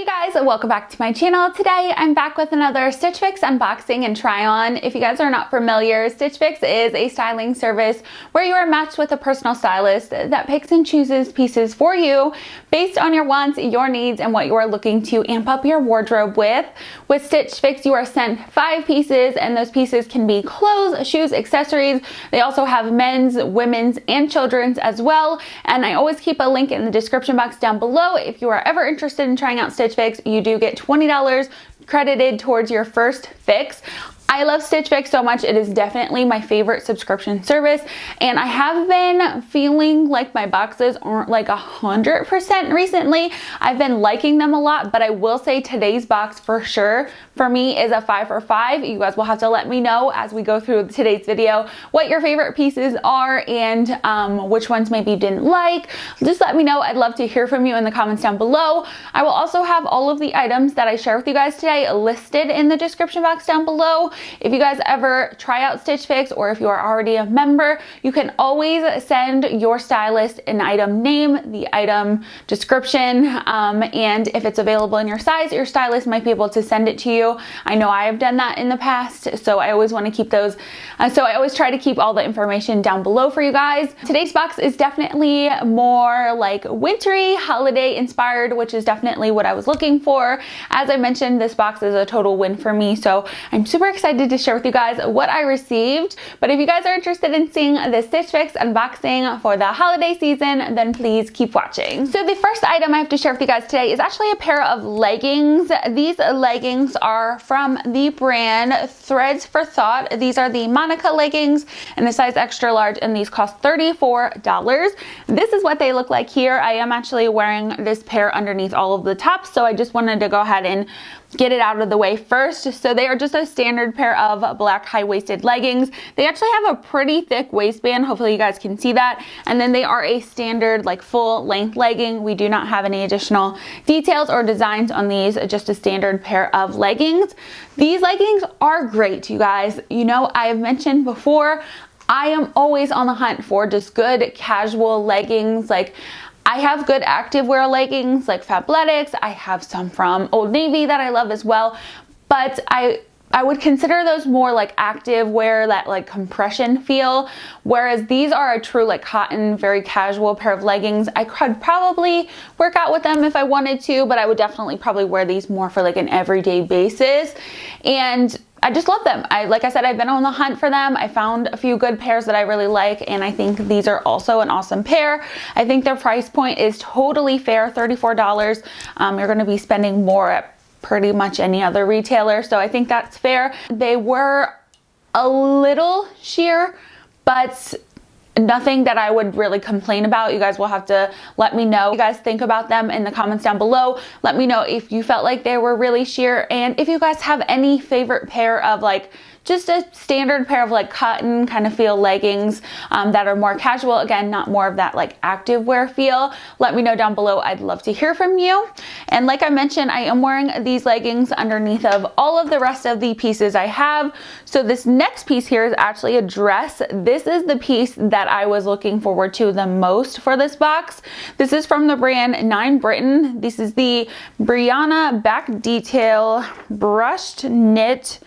Hey guys, welcome back to my channel. Today I'm back with another Stitch Fix unboxing and try on. If you guys are not familiar, Stitch Fix is a styling service where you are matched with a personal stylist that picks and chooses pieces for you based on your wants, your needs, and what you are looking to amp up your wardrobe with. With Stitch Fix, you are sent 5 pieces, and those pieces can be clothes, shoes, accessories. They also have men's, women's, and children's as well. And I always keep a link in the description box down below. If you are ever interested in trying out Stitch Fix, you do get $20 credited towards your first fix. I love Stitch Fix so much. It is definitely my favorite subscription service, and I have been feeling like my boxes aren't like 100% recently. I've been liking them a lot, but I will say today's box for sure for me is a 5 for 5. You guys will have to let me know as we go through today's video what your favorite pieces are and which ones maybe you didn't like. Just let me know. I'd love to hear from you in the comments down below. I will also have all of the items that I share with you guys today listed in the description box down below. If you guys ever try out Stitch Fix, or if you are already a member, you can always send your stylist an item name, the item description, and if it's available in your size, your stylist might be able to send it to you. I know I have done that in the past, so I always want to keep those. So I always try to keep all the information down below for you guys. Today's box is definitely more like wintry, holiday inspired, which is definitely what I was looking for. As I mentioned, this box is a total win for me, so I'm super excited to share with you guys what I received. But if you guys are interested in seeing the Stitch Fix unboxing for the holiday season, then please keep watching. So the first item I have to share with you guys today is actually a pair of leggings. These leggings are from the brand Threads for Thought. These are the Monica leggings in a size extra large, and these cost $34. This is what they look like here. I am actually wearing this pair underneath all of the tops, so I just wanted to go ahead and get it out of the way first. So they are just a standard pair of black high-waisted leggings. They actually have a pretty thick waistband. Hopefully you guys can see that. And then they are a standard like full length legging. We do not have any additional details or designs on these, just a standard pair of leggings. These leggings are great, you guys. You know, I have mentioned before, I am always on the hunt for just good casual leggings. Like, I have good activewear leggings like Fabletics. I have some from Old Navy that I love as well, but I would consider those more like active wear, that like compression feel, whereas these are a true like cotton, very casual pair of leggings. I could probably work out with them if I wanted to, but I would definitely probably wear these more for like an everyday basis. And I just love them. Like I said, I've been on the hunt for them. I found a few good pairs that I really like, and I think these are also an awesome pair. I think their price point is totally fair, $34. You're gonna be spending more at pretty much any other retailer, so I think that's fair. They were a little sheer, but nothing that I would really complain about. You guys will have to let me know what you guys think about them in the comments down below. Let me know if you felt like they were really sheer, and if you guys have any favorite pair of like just a standard pair of like cotton kind of feel leggings that are more casual, again, not more of that like active wear feel. Let me know down below. I'd love to hear from you. And like I mentioned, I am wearing these leggings underneath of all of the rest of the pieces I have. So this next piece here is actually a dress. This is the piece that I was looking forward to the most for this box. This is from the brand 9 Britton. This is the Brianna back detail brushed knit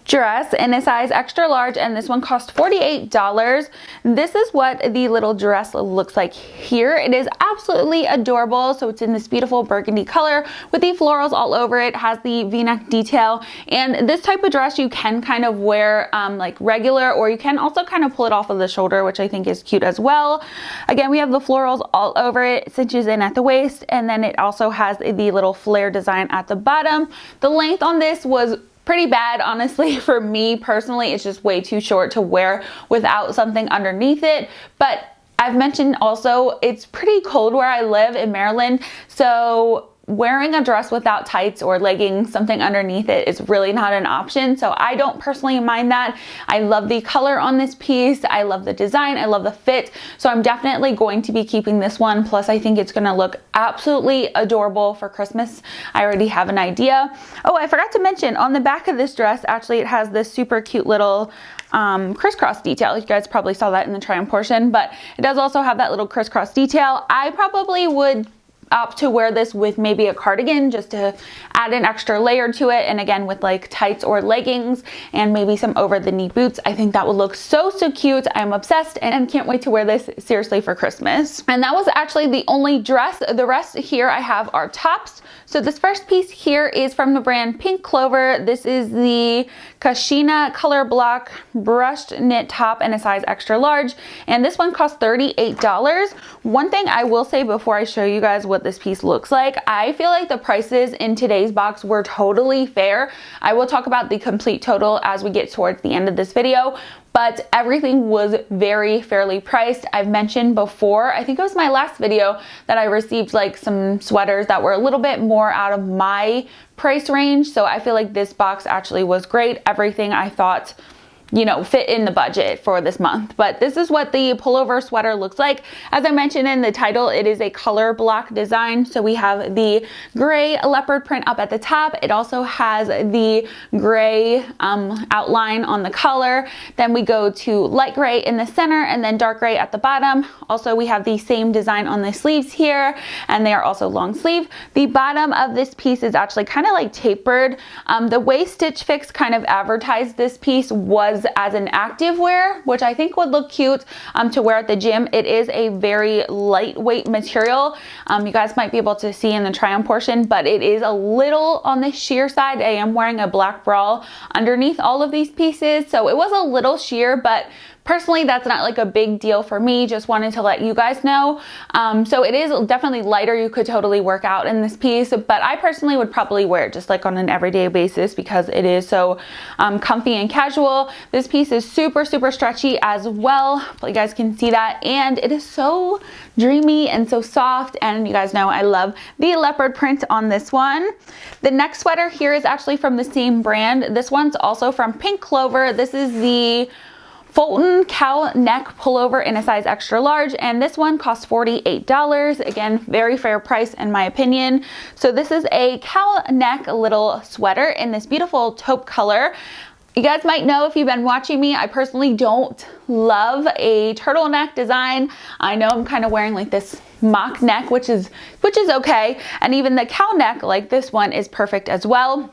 dress in a size extra large, and this one cost $48. This is what the little dress looks like here. It is absolutely adorable. So it's in this beautiful burgundy color with the florals all over it, has the v-neck detail, and this type of dress you can kind of wear like regular, or you can also kind of pull it off of the shoulder, which I think is cute as well. Again, we have the florals all over it, cinches in at the waist, and then it also has the little flare design at the bottom. The length on this was pretty bad, honestly. For me personally, it's just way too short to wear without something underneath it. But I've mentioned also, it's pretty cold where I live in Maryland, so wearing a dress without tights or leggings, something underneath it, is really not an option. So I don't personally mind that. I love the color on this piece. I love the design. I love the fit. So I'm definitely going to be keeping this one. Plus, I think it's going to look absolutely adorable for Christmas. I already have an idea. Oh, I forgot to mention, on the back of this dress, actually, it has this super cute little crisscross detail. You guys probably saw that in the try on portion, but it does also have that little crisscross detail. I probably would opt to wear this with maybe a cardigan just to add an extra layer to it, and again with like tights or leggings and maybe some over the knee boots, I think that would look so cute. I'm obsessed and can't wait to wear this seriously for Christmas. And that was actually the only dress. The rest here I have are tops. So this first piece here is from the brand Pink Clover. This is the Kachina Colorblocked brushed knit top in a size extra large, and this one costs $38. One thing I will say before I show you guys what this piece looks like, I feel like the prices in today's box were totally fair. I will talk about the complete total as we get towards the end of this video, but everything was very fairly priced. I've mentioned before, I think it was my last video, that I received like some sweaters that were a little bit more out of my price range. So I feel like this box actually was great. Everything I thought, you know, fit in the budget for this month. But this is what the pullover sweater looks like. As I mentioned in the title, it is a color block design. So we have the gray leopard print up at the top. It also has the gray outline on the collar. Then we go to light gray in the center and then dark gray at the bottom. Also, we have the same design on the sleeves here, and they are also long sleeve. The bottom of this piece is actually kind of like tapered. The way Stitch Fix kind of advertised this piece was as an active wear, which I think would look cute to wear at the gym. It is a very lightweight material. You guys might be able to see in the try on portion, but it is a little on the sheer side. I am wearing a black bra underneath all of these pieces, so it was a little sheer, but personally, that's not like a big deal for me. Just wanted to let you guys know. So it is definitely lighter. You could totally work out in this piece, but I personally would probably wear it just like on an everyday basis because it is so comfy and casual. This piece is super stretchy as well. You guys can see that, and it is so dreamy and so soft, and you guys know I love the leopard print on this one. The next sweater here is actually from the same brand. This one's also from Pink Clover. This is the Fulton cowl neck pullover in a size extra large, and this one costs $48. Again, very fair price in my opinion. So this is a cowl neck little sweater in this beautiful taupe color. You guys might know if you've been watching me, I personally don't love a turtleneck design. I know I'm kind of wearing like this mock neck, which is okay, and even the cowl neck like this one is perfect as well.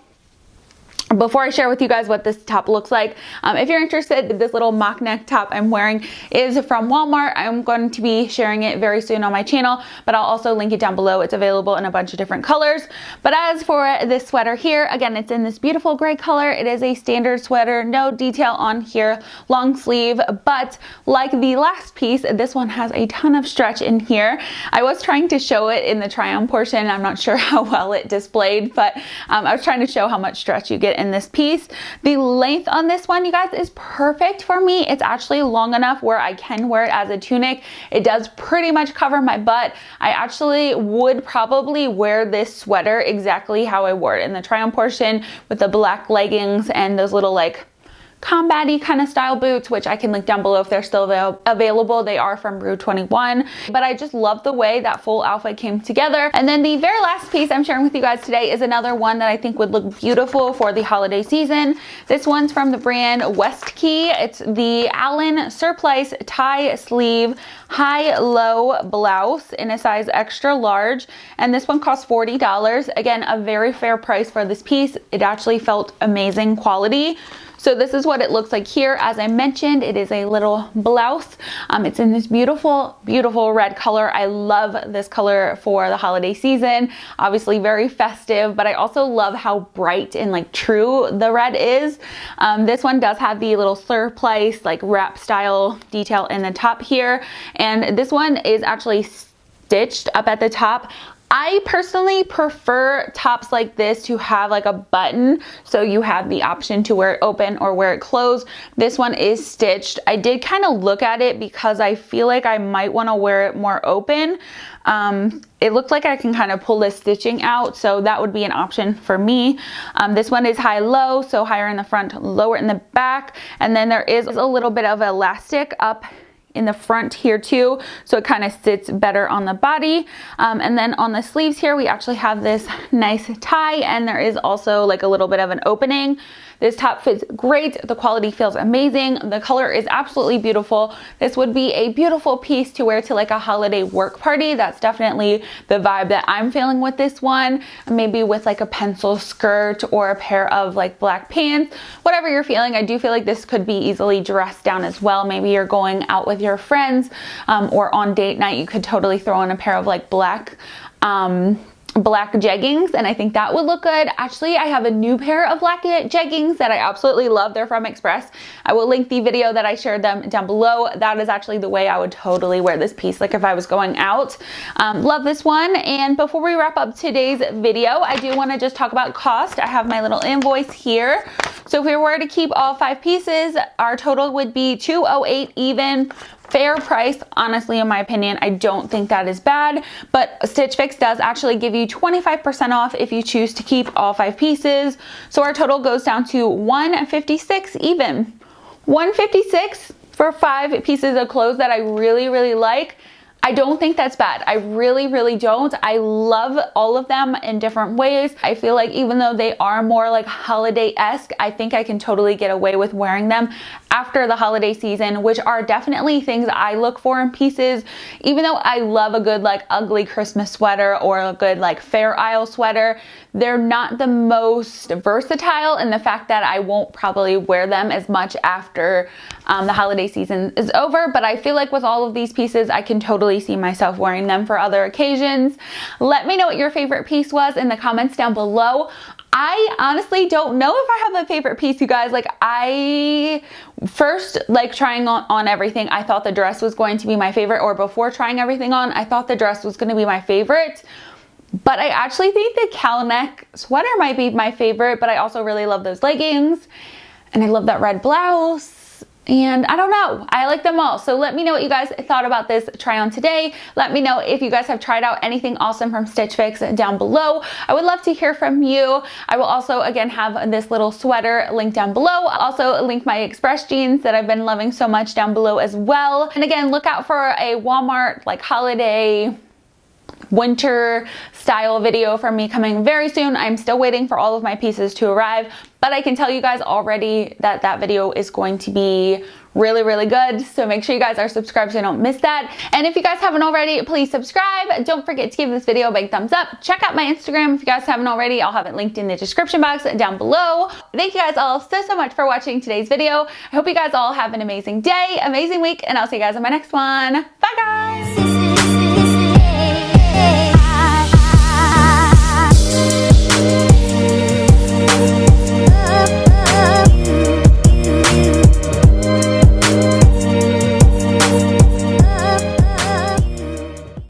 Before I share with you guys what this top looks like, if you're interested, this little mock neck top I'm wearing is from Walmart. I'm going to be sharing it very soon on my channel, but I'll also link it down below. It's available in a bunch of different colors. But as for this sweater here, again, it's in this beautiful gray color. It is a standard sweater, no detail on here, long sleeve, but like the last piece, this one has a ton of stretch in here. I was trying to show it in the try on portion. I'm not sure how well it displayed, but I was trying to show how much stretch you get in this piece. The length on this one, you guys, is perfect for me. It's actually long enough where I can wear it as a tunic. It does pretty much cover my butt. I actually would probably wear this sweater exactly how I wore it in the try on portion with the black leggings and those little like combat-y kind of style boots, which I can link down below if they're still available. They are from Brew 21, but I just love the way that full outfit came together. And then the very last piece I'm sharing with you guys today is another one that I think would look beautiful for the holiday season. This one's from the brand West Key. It's the Allan Surplice tie sleeve high-low blouse in a size extra large, and this one costs $40. Again, a very fair price for this piece. It actually felt amazing quality. So this is what it looks like here. As I mentioned, it is a little blouse. It's in this beautiful red color. I love this color for the holiday season. Obviously very festive, but I also love how bright and like true the red is. This one does have the little surplice like wrap style detail in the top here. And this one is actually stitched up at the top. I personally prefer tops like this to have like a button, so you have the option to wear it open or wear it closed. This one is stitched. I did kind of look at it because I feel like I might want to wear it more open. It looks like I can kind of pull this stitching out, so that would be an option for me. This one is high-low, so higher in the front, lower in the back, and then there is a little bit of elastic up in the front here too, so it kind of sits better on the body. And then on the sleeves here, we actually have this nice tie, and there is also like a little bit of an opening. This top fits great. The quality feels amazing. The color is absolutely beautiful. This would be a beautiful piece to wear to like a holiday work party. That's definitely the vibe that I'm feeling with this one. Maybe with like a pencil skirt or a pair of like black pants, whatever you're feeling. I do feel like this could be easily dressed down as well. Maybe you're going out with your friends or on date night, you could totally throw in a pair of like black jeggings, and I think that would look good. Actually, I have a new pair of black jeggings that I absolutely love. They're from Express. I will link the video that I shared them down below. That is actually the way I would totally wear this piece, like if I was going out. Love this one. And before we wrap up today's video, I do want to just talk about cost. I have my little invoice here. So if we were to keep all 5 pieces, our total would be $208 even. Fair price, honestly, in my opinion. I don't think that is bad, but Stitch Fix does actually give you 25% off if you choose to keep all 5 pieces. So our total goes down to $156 even. $156 for 5 pieces of clothes that I really, really like. I don't think that's bad. I really, really don't. I love all of them in different ways. I feel like even though they are more like holiday-esque, I think I can totally get away with wearing them after the holiday season, which are definitely things I look for in pieces. Even though I love a good like ugly Christmas sweater or a good like Fair Isle sweater, they're not the most versatile in the fact that I won't probably wear them as much after the holiday season is over. But I feel like with all of these pieces, I can totally see myself wearing them for other occasions. Let me know what your favorite piece was in the comments down below. I honestly don't know if I have a favorite piece, you guys. Like, I first, like trying on everything, I thought the dress was going to be my favorite, or before trying everything on, I thought the dress was going to be my favorite. But I actually think the cowl neck sweater might be my favorite, but I also really love those leggings, and I love that red blouse. And I don't know, I like them all. So let me know what you guys thought about this try on today. Let me know if you guys have tried out anything awesome from Stitch Fix down below. I would love to hear from you. I will also again have this little sweater linked down below. I'll also link my Express jeans that I've been loving so much down below as well. And again, look out for a Walmart like holiday winter style video from me coming very soon. I'm still waiting for all of my pieces to arrive, but I can tell you guys already that that video is going to be really, really good. So make sure you guys are subscribed so you don't miss that. And if you guys haven't already, please subscribe. Don't forget to give this video a big thumbs up. Check out my Instagram if you guys haven't already. I'll have it linked in the description box down below. Thank you guys all so much for watching today's video. I hope you guys all have an amazing day, amazing week, and I'll see you guys in my next one. Bye guys.